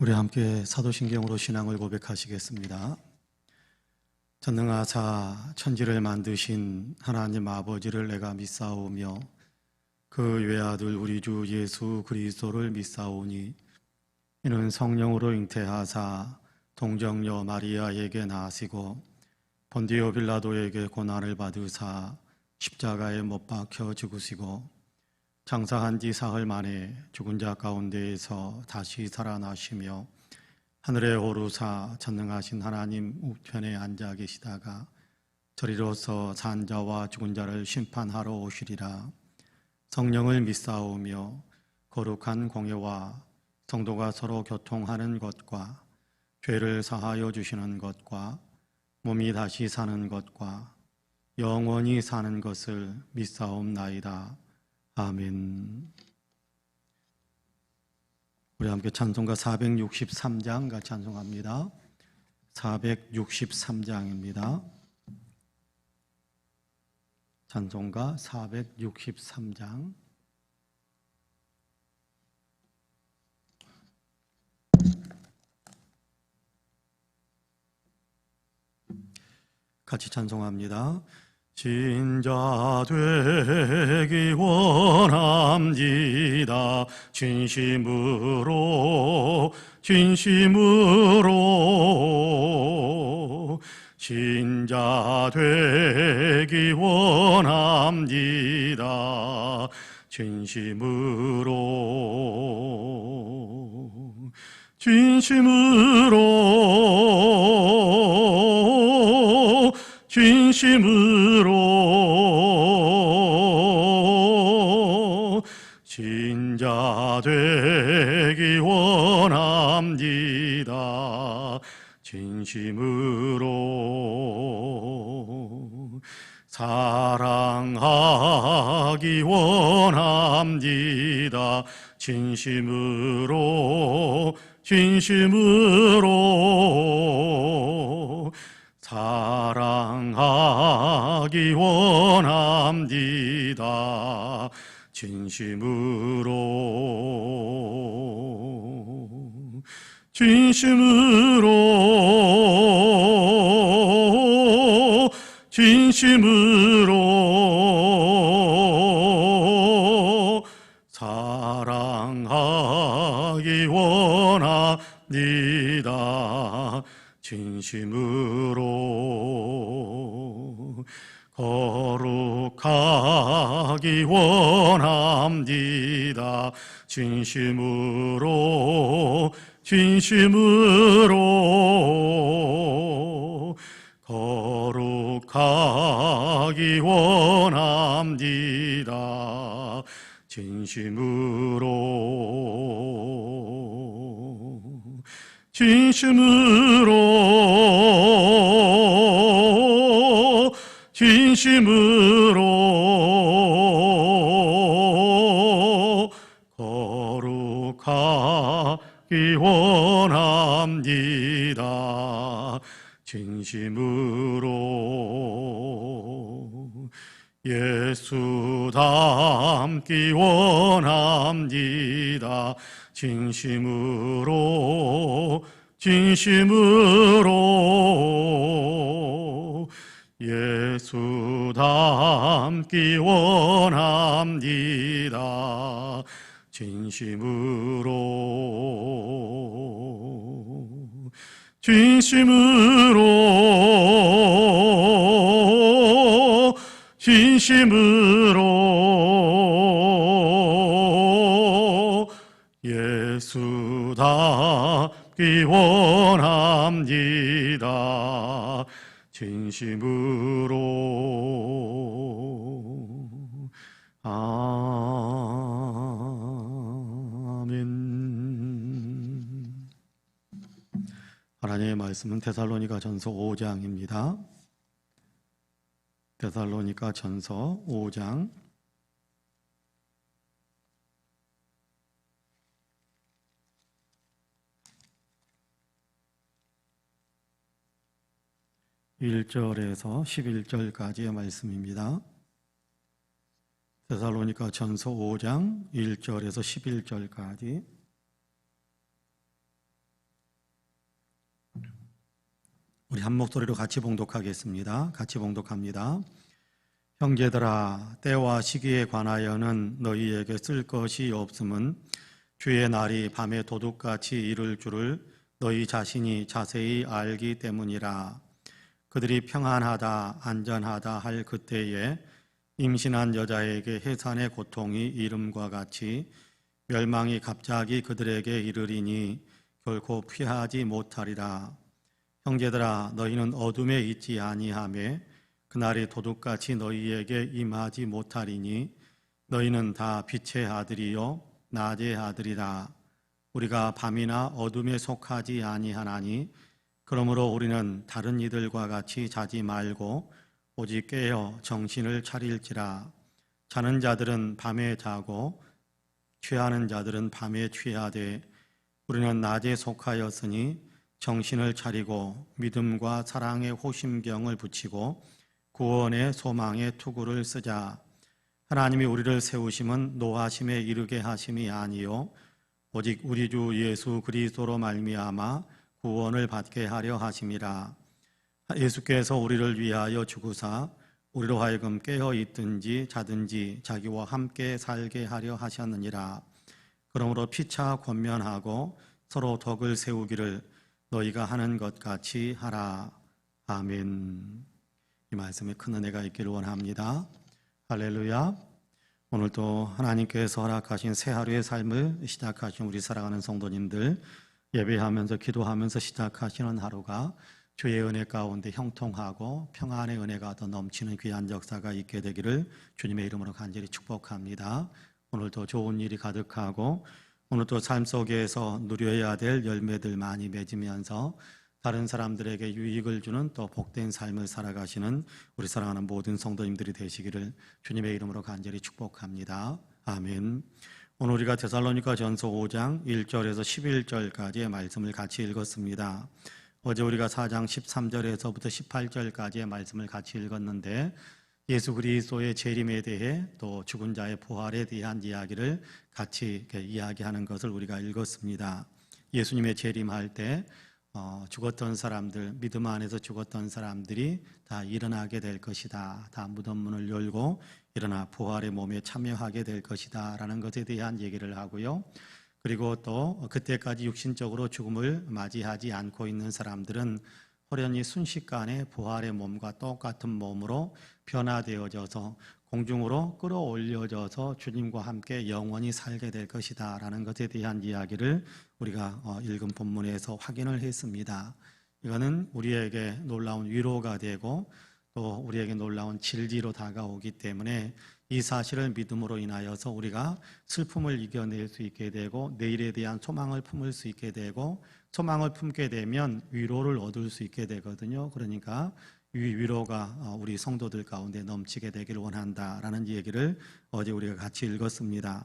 우리 함께 사도신경으로 신앙을 고백하시겠습니다. 전능하사 천지를 만드신 하나님 아버지를 내가 믿사오며 그 외아들 우리 주 예수 그리스도를 믿사오니 이는 성령으로 잉태하사 동정녀 마리아에게 나시고 본디오 빌라도에게 고난을 받으사 십자가에 못 박혀 죽으시고 장사한 지 사흘 만에 죽은 자 가운데에서 다시 살아나시며 하늘에 오르사 전능하신 하나님 우편에 앉아 계시다가 저리로서 산 자와 죽은 자를 심판하러 오시리라. 성령을 믿사오며 거룩한 공예와 성도가 서로 교통하는 것과 죄를 사하여 주시는 것과 몸이 다시 사는 것과 영원히 사는 것을 믿사옵나이다. 아멘. 우리 함께 찬송가 463장 같이 찬송합니다. 463장입니다. 찬송가 463장. 같이 찬송합니다. 진자 되기 원합니다. 진심으로 진자 되기 원합니다. 진심으로 진자 되기 원합니다. 진심으로 사랑하기 원합니다. 진심으로 사랑하기 원합니다. 진심으로 사랑하기 원합니다. 진심으로 거룩하기 원합니다. 진심으로 거룩하기 원합니다. 진심으로 거룩하기 원합니다. 진심으로 예수 닮기 원합니다. 진심으로 예수 닮기 원합니다. 진심으로 예수 닮기 원합니다. 진심으로 아멘. 하나님의 말씀은 데살로니가전서 5장입니다. 데살로니가전서 5장 1절에서 11절까지의 말씀입니다. 데살로니가전서 5장 1절에서 11절까지 우리 한 목소리로 같이 봉독하겠습니다. 같이 봉독합니다. 형제들아, 때와 시기에 관하여는 너희에게 쓸 것이 없음은 주의 날이 밤에 도둑같이 이를 줄을 너희 자신이 자세히 알기 때문이라. 그들이 평안하다 안전하다 할 그때에 임신한 여자에게 해산의 고통이 이름과 같이 멸망이 갑자기 그들에게 이르리니 결코 피하지 못하리라. 형제들아, 너희는 어둠에 있지 아니하매 그날이 도둑같이 너희에게 임하지 못하리니 너희는 다 빛의 아들이요 낮의 아들이라. 우리가 밤이나 어둠에 속하지 아니하나니 그러므로 우리는 다른 이들과 같이 자지 말고 오직 깨어 정신을 차릴지라. 자는 자들은 밤에 자고 취하는 자들은 밤에 취하되 우리는 낮에 속하였으니 정신을 차리고 믿음과 사랑의 호심경을 붙이고 구원의 소망의 투구를 쓰자. 하나님이 우리를 세우심은 노하심에 이르게 하심이 아니요 오직 우리 주 예수 그리스도로 말미암아 구원을 받게 하려 하심이라. 예수께서 우리를 위하여 죽으사 우리로 하여금 깨어 있든지 자든지 자기와 함께 살게 하려 하셨느니라. 그러므로 피차 권면하고 서로 덕을 세우기를 너희가 하는 것 같이 하라. 아멘. 이 말씀에 큰 은혜가 있기를 원합니다. 할렐루야. 오늘도 하나님께서 허락하신 새 하루의 삶을 시작하신 우리 사랑하는 성도님들, 예배하면서 기도하면서 시작하시는 하루가 주의 은혜 가운데 형통하고 평안의 은혜가 더 넘치는 귀한 역사가 있게 되기를 주님의 이름으로 간절히 축복합니다. 오늘도 좋은 일이 가득하고 오늘도 삶 속에서 누려야 될 열매들 많이 맺으면서 다른 사람들에게 유익을 주는 또 복된 삶을 살아가시는 우리 사랑하는 모든 성도님들이 되시기를 주님의 이름으로 간절히 축복합니다. 아멘. 오늘 우리가 데살로니가 전서 5장 1절에서 11절까지의 말씀을 같이 읽었습니다. 어제 우리가 4장 13절에서부터 18절까지의 말씀을 같이 읽었는데 예수 그리스도의 재림에 대해 또 죽은 자의 부활에 대한 이야기를 같이 이야기하는 것을 우리가 읽었습니다. 예수님의 재림할 때 죽었던 사람들, 믿음 안에서 죽었던 사람들이 다 일어나게 될 것이다. 다 무덤 문을 열고 일어나 부활의 몸에 참여하게 될 것이다 라는 것에 대한 얘기를 하고요. 그리고 또 그때까지 육신적으로 죽음을 맞이하지 않고 있는 사람들은 호련히 순식간에 부활의 몸과 똑같은 몸으로 변화되어져서 공중으로 끌어올려져서 주님과 함께 영원히 살게 될 것이다 라는 것에 대한 이야기를 우리가 읽은 본문에서 확인을 했습니다. 이거는 우리에게 놀라운 위로가 되고 또 우리에게 놀라운 진리로 다가오기 때문에 이 사실을 믿음으로 인하여서 우리가 슬픔을 이겨낼 수 있게 되고 내일에 대한 소망을 품을 수 있게 되고 소망을 품게 되면 위로를 얻을 수 있게 되거든요. 그러니까 이 위로가 우리 성도들 가운데 넘치게 되기를 원한다라는 얘기를 어제 우리가 같이 읽었습니다.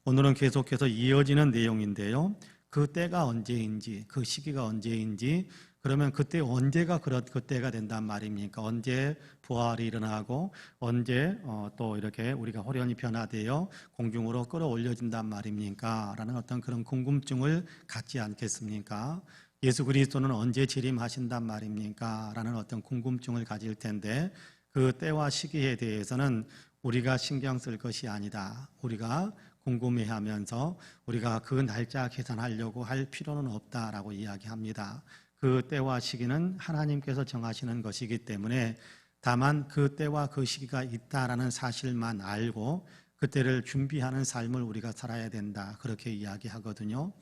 오늘은 계속해서 이어지는 내용인데요. 그 때가 언제인지, 그 시기가 언제인지, 그러면 그때 언제가 그때가 된단 말입니까? 언제 부활이 일어나고 언제 또 이렇게 우리가 호련히 변화되어 공중으로 끌어올려진단 말입니까? 라는 어떤 그런 궁금증을 갖지 않겠습니까? 예수 그리스도는 언제 재림하신단 말입니까? 라는 어떤 궁금증을 가질 텐데 그 때와 시기에 대해서는 우리가 신경 쓸 것이 아니다. 우리가 궁금해하면서 우리가 그 날짜 계산하려고 할 필요는 없다라고 이야기합니다. 그 때와 시기는 하나님께서 정하시는 것이기 때문에 다만 그 때와 그 시기가 있다라는 사실만 알고 그때를 준비하는 삶을 우리가 살아야 된다. 그렇게 이야기하거든요.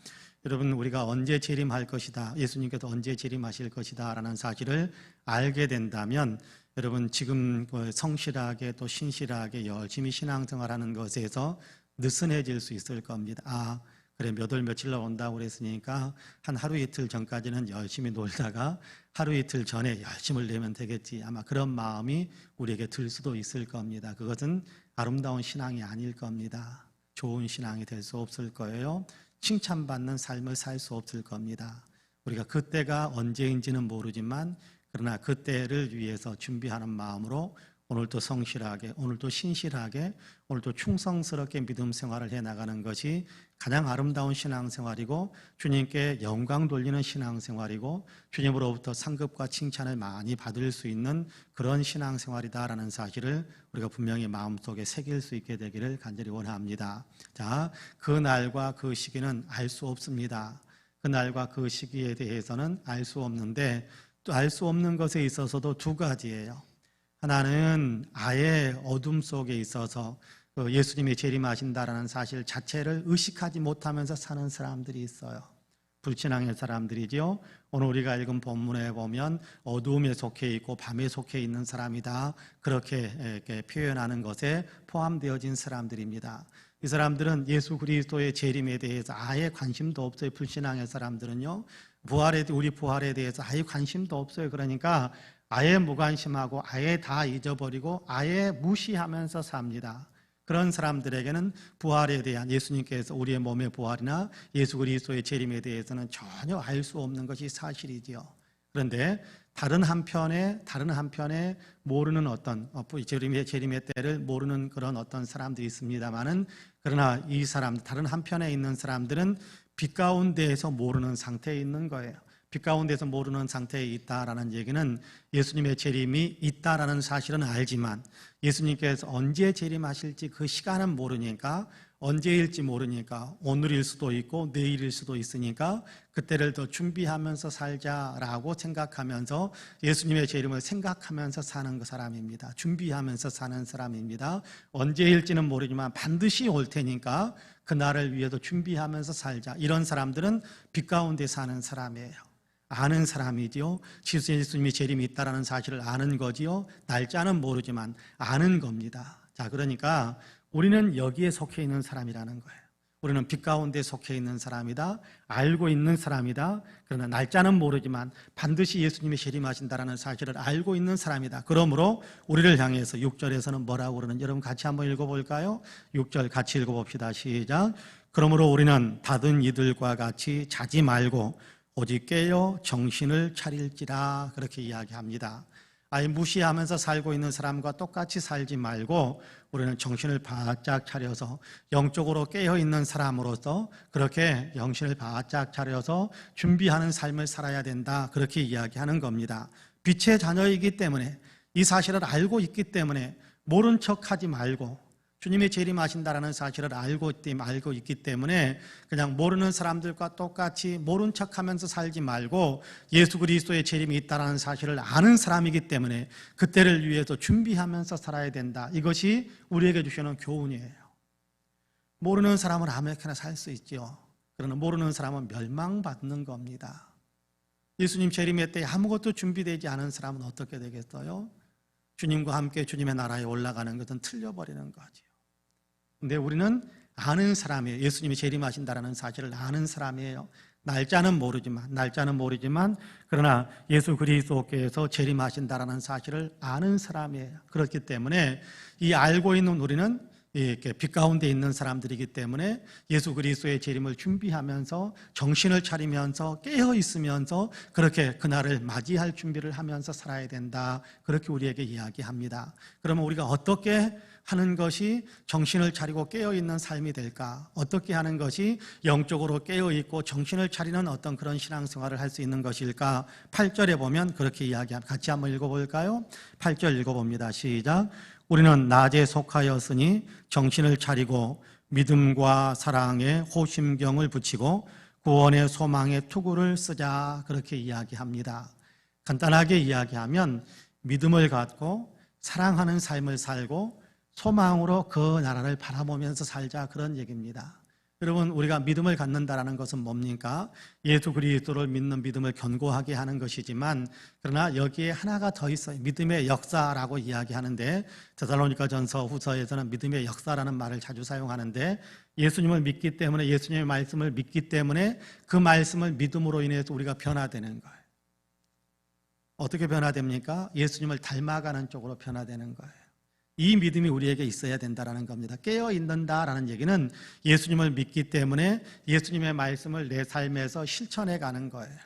여러분, 우리가 언제 재림할 것이다, 예수님께서 언제 재림하실 것이다 라는 사실을 알게 된다면 여러분 지금 성실하게 또 신실하게 열심히 신앙생활하는 것에서 느슨해질 수 있을 겁니다. 그래 몇 월 며칠날 온다고 그랬으니까 한 하루 이틀 전까지는 열심히 놀다가 하루 이틀 전에 열심을 내면 되겠지. 아마 그런 마음이 우리에게 들 수도 있을 겁니다. 그것은 아름다운 신앙이 아닐 겁니다. 좋은 신앙이 될 수 없을 거예요. 칭찬받는 삶을 살 수 없을 겁니다. 우리가 그때가 언제인지는 모르지만 그러나 그때를 위해서 준비하는 마음으로 오늘도 성실하게, 오늘도 신실하게, 오늘도 충성스럽게 믿음 생활을 해나가는 것이 가장 아름다운 신앙생활이고 주님께 영광 돌리는 신앙생활이고 주님으로부터 상급과 칭찬을 많이 받을 수 있는 그런 신앙생활이다라는 사실을 우리가 분명히 마음속에 새길 수 있게 되기를 간절히 원합니다. 자, 그 날과 그 시기는 알 수 없습니다. 그 날과 그 시기에 대해서는 알 수 없는데 또 알 수 없는 것에 있어서도 두 가지예요. 하나는 아예 어둠 속에 있어서 예수님이 재림하신다라는 사실 자체를 의식하지 못하면서 사는 사람들이 있어요. 불신앙의 사람들이죠. 오늘 우리가 읽은 본문에 보면 어두움에 속해 있고 밤에 속해 있는 사람이다, 그렇게 표현하는 것에 포함되어진 사람들입니다. 이 사람들은 예수 그리스도의 재림에 대해서 아예 관심도 없어요. 불신앙의 사람들은요, 우리 부활에 대해서 아예 관심도 없어요. 그러니까 아예 무관심하고 아예 다 잊어버리고 아예 무시하면서 삽니다. 그런 사람들에게는 부활에 대한, 예수님께서 우리의 몸의 부활이나 예수 그리스도의 재림에 대해서는 전혀 알 수 없는 것이 사실이지요. 그런데 다른 한편에 모르는 어떤 재림의 때를 모르는 그런 어떤 사람들이 있습니다만은, 그러나 이 사람, 다른 한편에 있는 사람들은 빛 가운데에서 모르는 상태에 있는 거예요. 빛 가운데서 모르는 상태에 있다라는 얘기는 예수님의 재림이 있다라는 사실은 알지만 예수님께서 언제 재림하실지 그 시간은 모르니까, 언제일지 모르니까 오늘일 수도 있고 내일일 수도 있으니까 그때를 더 준비하면서 살자라고 생각하면서 예수님의 재림을 생각하면서 사는 그 사람입니다. 준비하면서 사는 사람입니다. 언제일지는 모르지만 반드시 올 테니까 그날을 위해서 준비하면서 살자. 이런 사람들은 빛 가운데 사는 사람이에요. 아는 사람이지요. 예수님이 재림이 있다라는 사실을 아는 거지요. 날짜는 모르지만 아는 겁니다. 자, 그러니까 우리는 여기에 속해 있는 사람이라는 거예요. 우리는 빛 가운데 속해 있는 사람이다, 알고 있는 사람이다. 그러나 날짜는 모르지만 반드시 예수님이 재림하신다라는 사실을 알고 있는 사람이다. 그러므로 우리를 향해서 6절에서는 뭐라고 그러는지 여러분 같이 한번 읽어볼까요? 6절 같이 읽어봅시다. 시작. 그러므로 우리는 다른 이들과 같이 자지 말고 오직 깨어 정신을 차릴지라, 그렇게 이야기합니다. 아예 무시하면서 살고 있는 사람과 똑같이 살지 말고 우리는 정신을 바짝 차려서 영적으로 깨어있는 사람으로서 그렇게 정신을 바짝 차려서 준비하는 삶을 살아야 된다, 그렇게 이야기하는 겁니다. 빛의 자녀이기 때문에, 이 사실을 알고 있기 때문에 모른 척하지 말고, 주님이 재림하신다라는 사실을 알고 있기 때문에 그냥 모르는 사람들과 똑같이 모른 척하면서 살지 말고 예수 그리스도의 재림이 있다라는 사실을 아는 사람이기 때문에 그때를 위해서 준비하면서 살아야 된다. 이것이 우리에게 주시는 교훈이에요. 모르는 사람은 아무렇게나 살 수 있죠. 그러나 모르는 사람은 멸망받는 겁니다. 예수님 재림의 때 아무것도 준비되지 않은 사람은 어떻게 되겠어요? 주님과 함께 주님의 나라에 올라가는 것은 틀려버리는 거죠. 근데 우리는 아는 사람이에요. 예수님이 재림하신다라는 사실을 아는 사람이에요. 날짜는 모르지만 그러나 예수 그리스도께서 재림하신다라는 사실을 아는 사람이에요. 그렇기 때문에 이 알고 있는 우리는 이렇게 빛 가운데 있는 사람들이기 때문에 예수 그리스도의 재림을 준비하면서 정신을 차리면서 깨어 있으면서 그렇게 그날을 맞이할 준비를 하면서 살아야 된다, 그렇게 우리에게 이야기합니다. 그러면 우리가 어떻게 하는 것이 정신을 차리고 깨어있는 삶이 될까? 어떻게 하는 것이 영적으로 깨어있고 정신을 차리는 어떤 그런 신앙생활을 할 수 있는 것일까? 8절에 보면 그렇게 이야기합니다. 같이 한번 읽어볼까요? 8절 읽어봅니다. 시작. 우리는 낮에 속하였으니 정신을 차리고 믿음과 사랑에 호심경을 붙이고 구원의 소망의 투구를 쓰자, 그렇게 이야기합니다. 간단하게 이야기하면 믿음을 갖고 사랑하는 삶을 살고 소망으로 그 나라를 바라보면서 살자, 그런 얘기입니다. 여러분, 우리가 믿음을 갖는다는 것은 뭡니까? 예수 그리스도를 믿는 믿음을 견고하게 하는 것이지만 그러나 여기에 하나가 더 있어요. 믿음의 역사라고 이야기하는데 데살로니가전서 후서에서는 믿음의 역사라는 말을 자주 사용하는데, 예수님을 믿기 때문에, 예수님의 말씀을 믿기 때문에 그 말씀을 믿음으로 인해서 우리가 변화되는 거예요. 어떻게 변화됩니까? 예수님을 닮아가는 쪽으로 변화되는 거예요. 이 믿음이 우리에게 있어야 된다는 겁니다. 깨어있는다라는 얘기는 예수님을 믿기 때문에 예수님의 말씀을 내 삶에서 실천해 가는 거예요.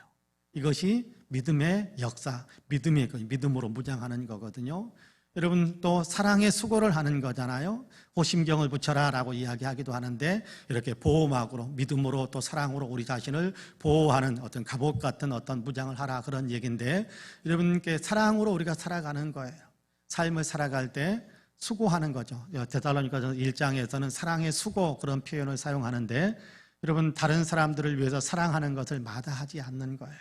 이것이 믿음의 역사, 믿음으로 무장하는 거거든요. 여러분 또 사랑의 수고를 하는 거잖아요. 호심경을 붙여라 라고 이야기하기도 하는데 이렇게 보호막으로 믿음으로 또 사랑으로 우리 자신을 보호하는 어떤 갑옷 같은 어떤 무장을 하라 그런 얘기인데 여러분께 사랑으로 우리가 살아가는 거예요. 삶을 살아갈 때 수고하는 거죠. 데살로니가서 1장에서는 사랑의 수고 그런 표현을 사용하는데 여러분 다른 사람들을 위해서 사랑하는 것을 마다하지 않는 거예요.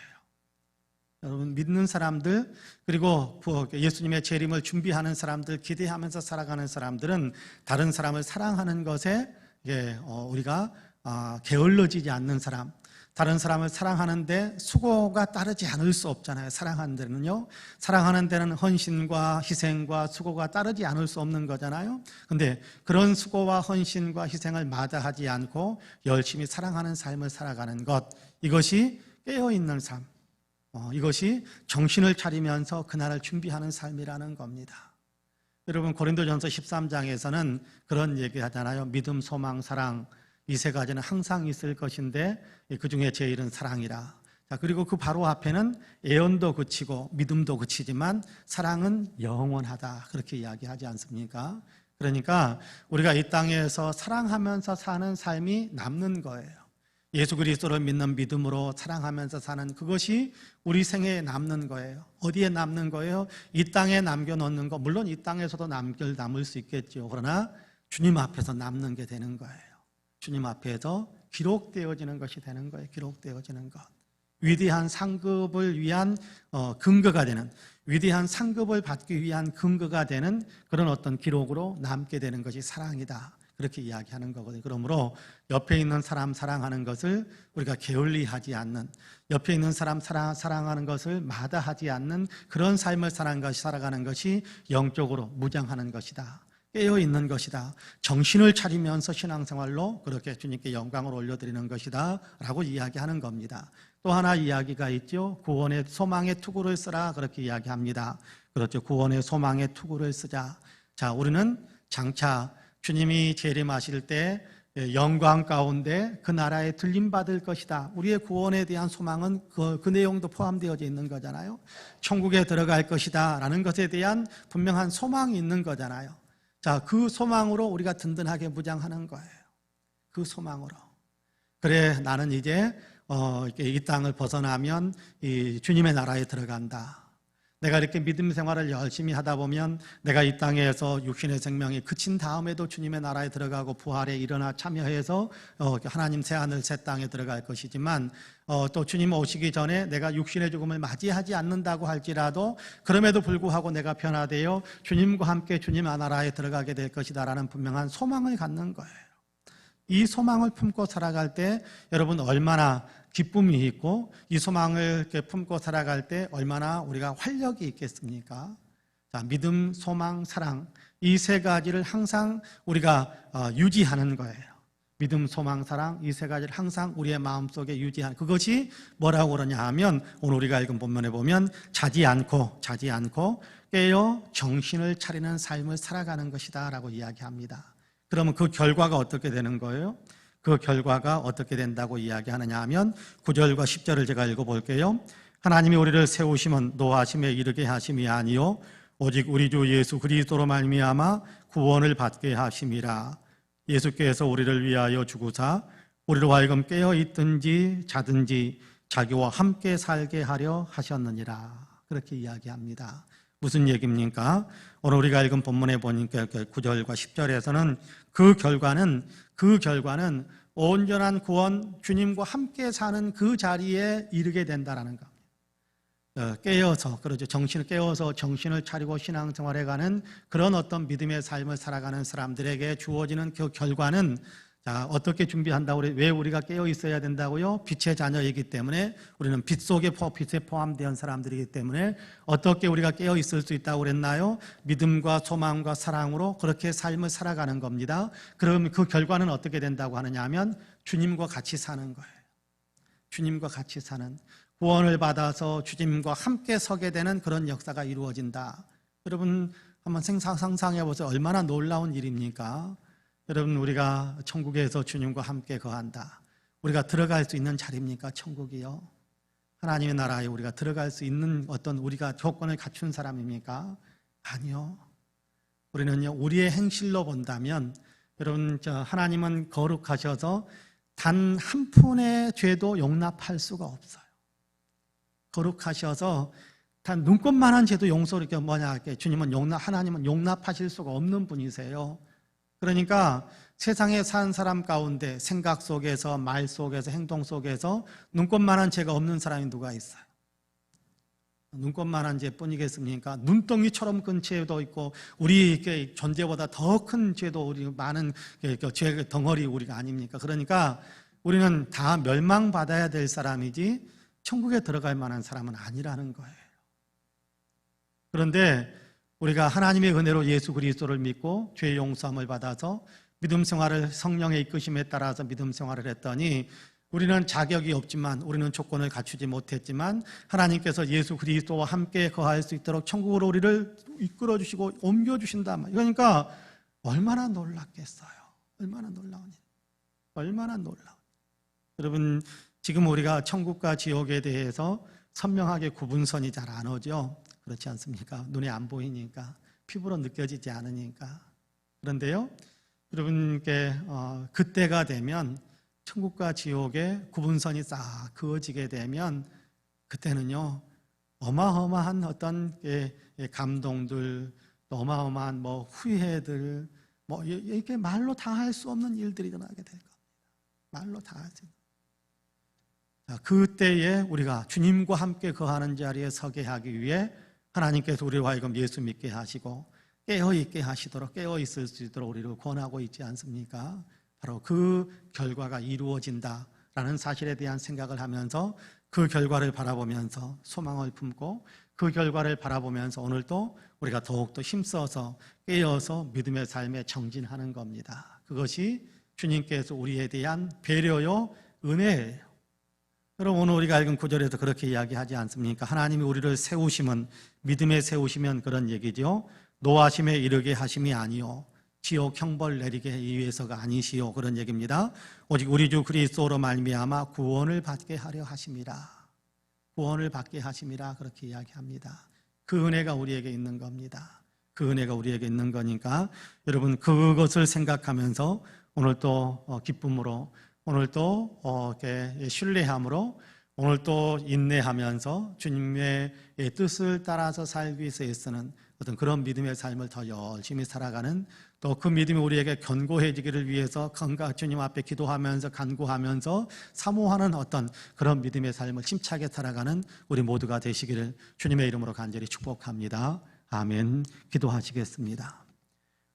여러분 믿는 사람들 그리고 예수님의 재림을 준비하는 사람들 기대하면서 살아가는 사람들은 다른 사람을 사랑하는 것에 우리가 게을러지지 않는 사람 다른 사람을 사랑하는데 수고가 따르지 않을 수 없잖아요. 사랑하는 데는요. 사랑하는 데는 헌신과 희생과 수고가 따르지 않을 수 없는 거잖아요. 근데 그런 수고와 헌신과 희생을 마다하지 않고 열심히 사랑하는 삶을 살아가는 것 이것이 깨어있는 삶 이것이 정신을 차리면서 그날을 준비하는 삶이라는 겁니다. 여러분 고린도전서 13장에서는 그런 얘기 하잖아요. 믿음, 소망, 사랑 이 세 가지는 항상 있을 것인데 그 중에 제일은 사랑이라. 자, 그리고 그 바로 앞에는 애언도 그치고 믿음도 그치지만 사랑은 영원하다 그렇게 이야기하지 않습니까? 그러니까 우리가 이 땅에서 사랑하면서 사는 삶이 남는 거예요. 예수 그리스도를 믿는 믿음으로 사랑하면서 사는 그것이 우리 생애에 남는 거예요. 어디에 남는 거예요? 이 땅에 남겨놓는 거 물론 이 땅에서도 남을 수 있겠죠. 그러나 주님 앞에서 남는 게 되는 거예요. 주님 앞에서 기록되어지는 것이 되는 거예요. 기록되어지는 것. 위대한 상급을 위한 근거가 되는 위대한 상급을 받기 위한 근거가 되는 그런 어떤 기록으로 남게 되는 것이 사랑이다. 그렇게 이야기하는 거거든요. 그러므로 옆에 있는 사람 사랑하는 것을 우리가 게을리하지 않는 옆에 있는 사람 사랑하는 것을 마다하지 않는 그런 삶을 살아가는 것이 영적으로 무장하는 것이다. 깨어있는 것이다. 정신을 차리면서 신앙생활로 그렇게 주님께 영광을 올려드리는 것이다 라고 이야기하는 겁니다. 또 하나 이야기가 있죠. 구원의 소망의 투구를 쓰라 그렇게 이야기합니다. 그렇죠. 구원의 소망의 투구를 쓰자. 자, 우리는 장차 주님이 재림하실 때 영광 가운데 그 나라에 들림받을 것이다. 우리의 구원에 대한 소망은 그 내용도 포함되어져 있는 거잖아요. 천국에 들어갈 것이다 라는 것에 대한 분명한 소망이 있는 거잖아요. 자, 그 소망으로 우리가 든든하게 무장하는 거예요. 그 소망으로. 그래, 나는 이제 이 땅을 벗어나면 이 주님의 나라에 들어간다. 내가 이렇게 믿음 생활을 열심히 하다 보면 내가 이 땅에서 육신의 생명이 그친 다음에도 주님의 나라에 들어가고 부활에 일어나 참여해서 하나님 새하늘 새 땅에 들어갈 것이지만 또 주님 오시기 전에 내가 육신의 죽음을 맞이하지 않는다고 할지라도 그럼에도 불구하고 내가 변화되어 주님과 함께 주님 나라에 들어가게 될 것이다 라는 분명한 소망을 갖는 거예요. 이 소망을 품고 살아갈 때 여러분 얼마나 기쁨이 있고 이 소망을 이렇게 품고 살아갈 때 얼마나 우리가 활력이 있겠습니까? 자, 믿음, 소망, 사랑 이 세 가지를 항상 우리가 유지하는 거예요. 믿음, 소망, 사랑 이 세 가지를 항상 우리의 마음속에 유지하는 그것이 뭐라고 그러냐 하면 오늘 우리가 읽은 본문에 보면 자지 않고 깨어 정신을 차리는 삶을 살아가는 것이다 라고 이야기합니다. 그러면 그 결과가 어떻게 되는 거예요? 그 결과가 어떻게 된다고 이야기하느냐 하면 9절과 10절을 제가 읽어볼게요. 하나님이 우리를 세우심은 노하심에 이르게 하심이 아니요 오직 우리 주 예수 그리스도로 말미암아 구원을 받게 하심이라. 예수께서 우리를 위하여 죽으사 우리로 하여금 깨어있든지 자든지 자기와 함께 살게 하려 하셨느니라. 그렇게 이야기합니다. 무슨 얘기입니까? 오늘 우리가 읽은 본문에 보니까 9절과 10절에서는 그 결과는 온전한 구원, 주님과 함께 사는 그 자리에 이르게 된다라는 겁니다. 깨어서, 그렇죠. 정신을 깨어서 정신을 차리고 신앙생활에 가는 그런 어떤 믿음의 삶을 살아가는 사람들에게 주어지는 그 결과는 자, 어떻게 준비한다고 왜 우리가 깨어 있어야 된다고요? 빛의 자녀이기 때문에 우리는 빛 속에 빛에 포함된 사람들이기 때문에 어떻게 우리가 깨어 있을 수 있다고 그랬나요? 믿음과 소망과 사랑으로 그렇게 삶을 살아가는 겁니다. 그럼 그 결과는 어떻게 된다고 하느냐 하면 주님과 같이 사는 거예요. 주님과 같이 사는 구원을 받아서 주님과 함께 서게 되는 그런 역사가 이루어진다. 여러분 한번 상상해 보세요. 얼마나 놀라운 일입니까? 여러분 우리가 천국에서 주님과 함께 거한다. 우리가 들어갈 수 있는 자리입니까? 천국이요. 하나님의 나라에 우리가 들어갈 수 있는 어떤 우리가 조건을 갖춘 사람입니까? 아니요. 우리는요, 우리의 행실로 본다면 여러분, 하나님은 거룩하셔서 단 한 푼의 죄도 용납할 수가 없어요. 거룩하셔서 단 눈꽃만한 죄도 주님은 하나님은 용납하실 수가 없는 분이세요. 그러니까 세상에 사는 사람 가운데 생각 속에서, 말 속에서, 행동 속에서 눈꽃만한 죄가 없는 사람이 누가 있어요? 눈꽃만한 죄뿐이겠습니까? 눈덩이처럼 큰 죄도 있고 우리 존재보다 더 큰 죄도 우리 많은 죄 덩어리 우리가 아닙니까? 그러니까 우리는 다 멸망받아야 될 사람이지 천국에 들어갈 만한 사람은 아니라는 거예요. 그런데 우리가 하나님의 은혜로 예수 그리스도를 믿고 죄 용서함을 받아서 믿음 생활을 성령의 이끄심에 따라서 믿음 생활을 했더니 우리는 자격이 없지만, 우리는 조건을 갖추지 못했지만 하나님께서 예수 그리스도와 함께 거할 수 있도록 천국으로 우리를 이끌어 주시고 옮겨 주신다. 그러니까 얼마나 놀랍겠어요. 얼마나 놀라우니. 얼마나 놀라우니. 여러분, 지금 우리가 천국과 지옥에 대해서 선명하게 구분선이 잘 안 오죠. 그렇지 않습니까? 눈에 안 보이니까, 피부로 느껴지지 않으니까. 그런데요, 여러분께 그때가 되면, 천국과 지옥의 구분선이 싹 그어지게 되면 그때는요, 어마어마한 어떤 감동들, 또 어마어마한 후회들, 이렇게 말로 다 할 수 없는 일들이 일어나게 될 겁니다. 말로 다 할 수 없는. 그때에 우리가 주님과 함께 거하는 자리에 서게 하기 위해 하나님께서 우리와 하여금 예수 믿게 하시고 깨어있게 하시도록, 깨어있을 수 있도록 우리를 권하고 있지 않습니까? 바로 그 결과가 이루어진다라는 사실에 대한 생각을 하면서 그 결과를 바라보면서 소망을 품고 그 결과를 바라보면서 오늘도 우리가 더욱더 힘써서 깨어서 믿음의 삶에 정진하는 겁니다. 그것이 주님께서 우리에 대한 배려요, 은혜예요. 여러분, 오늘 우리가 읽은 구절에서 그렇게 이야기하지 않습니까? 하나님이 우리를 세우심은, 믿음에 세우시면 그런 얘기죠. 노하심에 이르게 하심이 아니요 지옥 형벌 내리게 위해서가 아니시요, 그런 얘기입니다. 오직 우리 주 그리스도로 말미암아 구원을 받게 하려 하심이라. 구원을 받게 하심이라, 그렇게 이야기합니다. 그 은혜가 우리에게 있는 겁니다. 그 은혜가 우리에게 있는 거니까 여러분, 그것을 생각하면서 오늘 또 기쁨으로, 오늘 또 신뢰함으로, 오늘 또 인내하면서 주님의 뜻을 따라서 살기 위해서 애쓰는 어떤 그런 믿음의 삶을 더 열심히 살아가는, 또 그 믿음이 우리에게 견고해지기를 위해서 주님 앞에 기도하면서 간구하면서 사모하는 어떤 그런 믿음의 삶을 힘차게 살아가는 우리 모두가 되시기를 주님의 이름으로 간절히 축복합니다. 아멘. 기도하시겠습니다.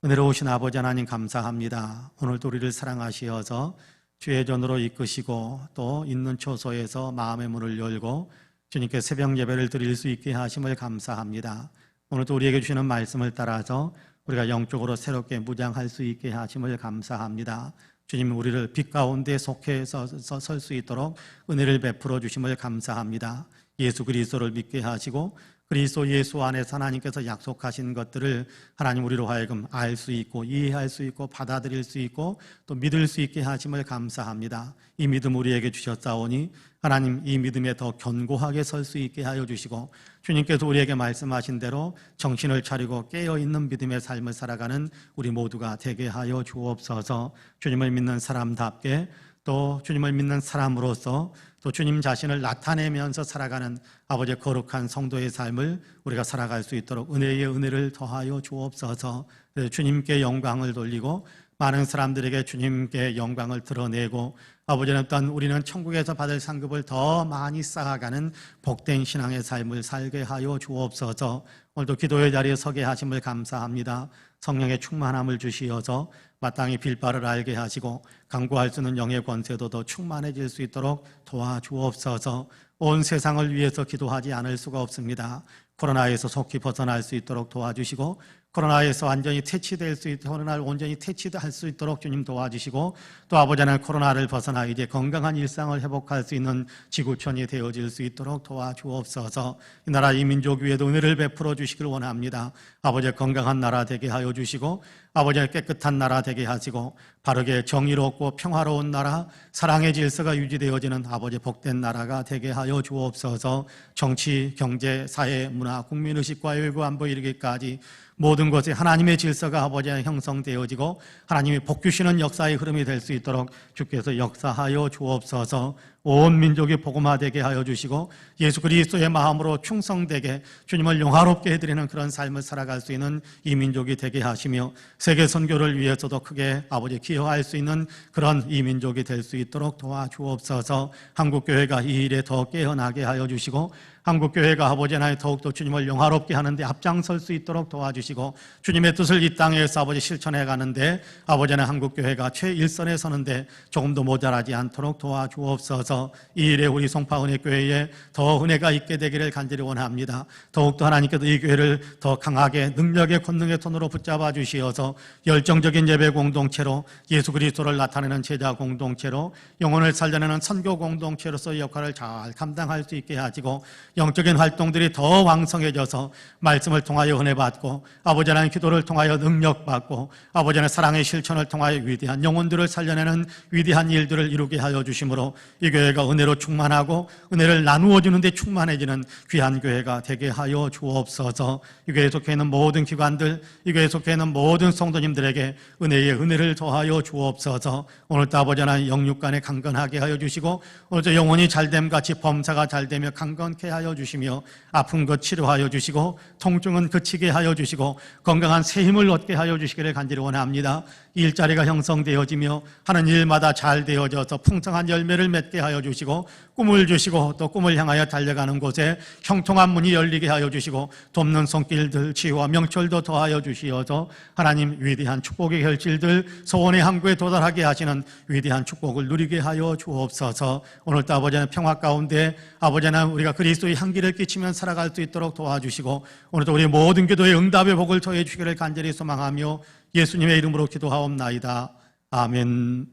은혜로우신 아버지 하나님, 감사합니다. 오늘도 우리를 사랑하시어서 주의 전으로 이끄시고 또 있는 초소에서 마음의 문을 열고 주님께 새벽 예배를 드릴 수 있게 하심을 감사합니다. 오늘도 우리에게 주시는 말씀을 따라서 우리가 영적으로 새롭게 무장할 수 있게 하심을 감사합니다. 주님, 우리를 빛 가운데 속해서 설 수 있도록 은혜를 베풀어 주심을 감사합니다. 예수 그리스도를 믿게 하시고 그리스도 예수 안에서 하나님께서 약속하신 것들을 하나님 우리로 하여금 알 수 있고 이해할 수 있고 받아들일 수 있고 또 믿을 수 있게 하심을 감사합니다. 이 믿음 우리에게 주셨사오니 하나님, 이 믿음에 더 견고하게 설 수 있게 하여 주시고 주님께서 우리에게 말씀하신 대로 정신을 차리고 깨어있는 믿음의 삶을 살아가는 우리 모두가 되게 하여 주옵소서. 주님을 믿는 사람답게, 또 주님을 믿는 사람으로서 또 주님 자신을 나타내면서 살아가는 아버지의 거룩한 성도의 삶을 우리가 살아갈 수 있도록 은혜의 은혜를 더하여 주옵소서. 주님께 영광을 돌리고 많은 사람들에게 주님께 영광을 드러내고 아버지는 어떤 우리는 천국에서 받을 상급을 더 많이 쌓아가는 복된 신앙의 삶을 살게 하여 주옵소서. 오늘도 기도의 자리에 서게 하심을 감사합니다. 성령의 충만함을 주시어서 마땅히 빌바를 알게 하시고 강구할 수 있는 영의 권세도 더 충만해질 수 있도록 도와주옵소서. 온 세상을 위해서 기도하지 않을 수가 없습니다. 코로나에서 속히 벗어날 수 있도록 도와주시고 코로나에서 완전히 퇴치될 수 있도록, 코로나를 온전히 퇴치할 수 있도록 주님 도와주시고 또 아버지는 코로나를 벗어나 이제 건강한 일상을 회복할 수 있는 지구촌이 되어질 수 있도록 도와주옵소서. 이 나라 이 민족 위에도 은혜를 베풀어 주시길 원합니다. 아버지의 건강한 나라 되게 하여 주시고 아버지의 깨끗한 나라 되게 하시고 바르게 정의롭고 평화로운 나라, 사랑의 질서가 유지되어지는 아버지의 복된 나라가 되게 하여 주옵소서. 정치, 경제, 사회, 문화, 국민의식과 외교 안보 이르기까지 모든 것이 하나님의 질서가 아버지 안에 형성되어지고 하나님이 복주시는 역사의 흐름이 될 수 있도록 주께서 역사하여 주옵소서. 온 민족이 복음화되게 하여 주시고 예수 그리스도의 마음으로 충성되게 주님을 영화롭게 해드리는 그런 삶을 살아갈 수 있는 이 민족이 되게 하시며 세계 선교를 위해서도 크게 아버지 기여할 수 있는 그런 이 민족이 될 수 있도록 도와주옵소서. 한국교회가 이 일에 더 깨어나게 하여 주시고 한국교회가 아버지 하나님 더욱더 주님을 영화롭게 하는데 앞장설 수 있도록 도와주시고 주님의 뜻을 이 땅에서 아버지 실천해 가는데 아버지 하나님 한국교회가 최일선에 서는데 조금도 모자라지 않도록 도와주옵소서. 이 일에 우리 송파은혜교회에 더 은혜가 있게 되기를 간절히 원합니다. 더욱더 하나님께서 이 교회를 더 강하게 능력의 권능의 손으로 붙잡아 주시어서 열정적인 예배 공동체로 예수 그리스도를 나타내는 제자 공동체로 영혼을 살려내는 선교 공동체로서의 역할을 잘 감당할 수 있게 하시고 영적인 활동들이 더 왕성해져서 말씀을 통하여 은혜 받고 아버지 하나님 기도를 통하여 능력 받고 아버지 하나님 사랑의 실천을 통하여 위대한 영혼들을 살려내는 위대한 일들을 이루게 하여 주심으로 이 교회가 은혜로 충만하고 은혜를 나누어 주는데 충만해지는 귀한 교회가 되게 하여 주옵소서. 이 교회에 속해 있는 모든 기관들, 이 교회에 속해 있는 모든 성도님들에게 은혜의 은혜를 더하여 주옵소서. 오늘도 아버지 하나님 영육간에 강건하게 하여 주시고 오늘도 영혼이 잘됨 같이 범사가 잘되며 강건케 하여 주시며 아픈 것 치료하여 주시고 통증은 그치게 하여 주시고 건강한 새 힘을 얻게 하여 주시기를 간절히 원합니다. 일자리가 형성되어지며 하는 일마다 잘 되어져서 풍성한 열매를 맺게 하여 주시고 꿈을 주시고 또 꿈을 향하여 달려가는 곳에 형통한 문이 열리게 하여 주시고 돕는 손길들 치유와 명철도 더하여 주시어서 하나님 위대한 축복의 결실들 소원의 항구에 도달하게 하시는 위대한 축복을 누리게 하여 주옵소서. 오늘도 아버지 하나님 평화 가운데 아버지 하나님 우리가 그리스도의 향기를 끼치며 살아갈 수 있도록 도와주시고 오늘도 우리 모든 기도의 응답의 복을 더해 주시기를 간절히 소망하며 예수님의 이름으로 기도하옵나이다. 아멘.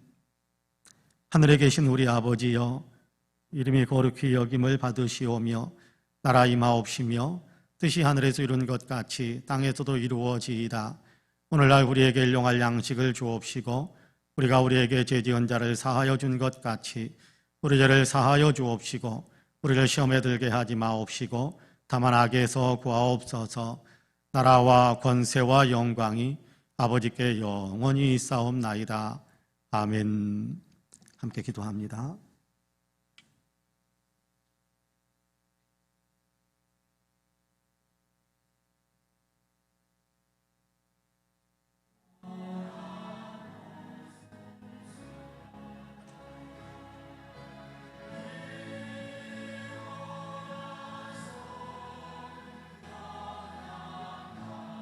하늘에 계신 우리 아버지여, 이름이 거룩히 여김을 받으시오며 나라 임하옵시며 뜻이 하늘에서 이룬 것 같이 땅에서도 이루어지이다. 오늘날 우리에게 일용할 양식을 주옵시고 우리가 우리에게 죄지은 자를 사하여 준 것 같이 우리 죄를 사하여 주옵시고 우리를 시험에 들게 하지 마옵시고 다만 악에서 구하옵소서. 나라와 권세와 영광이 아버지께 영원히 있사옵나이다. 아멘. 함께 기도합니다.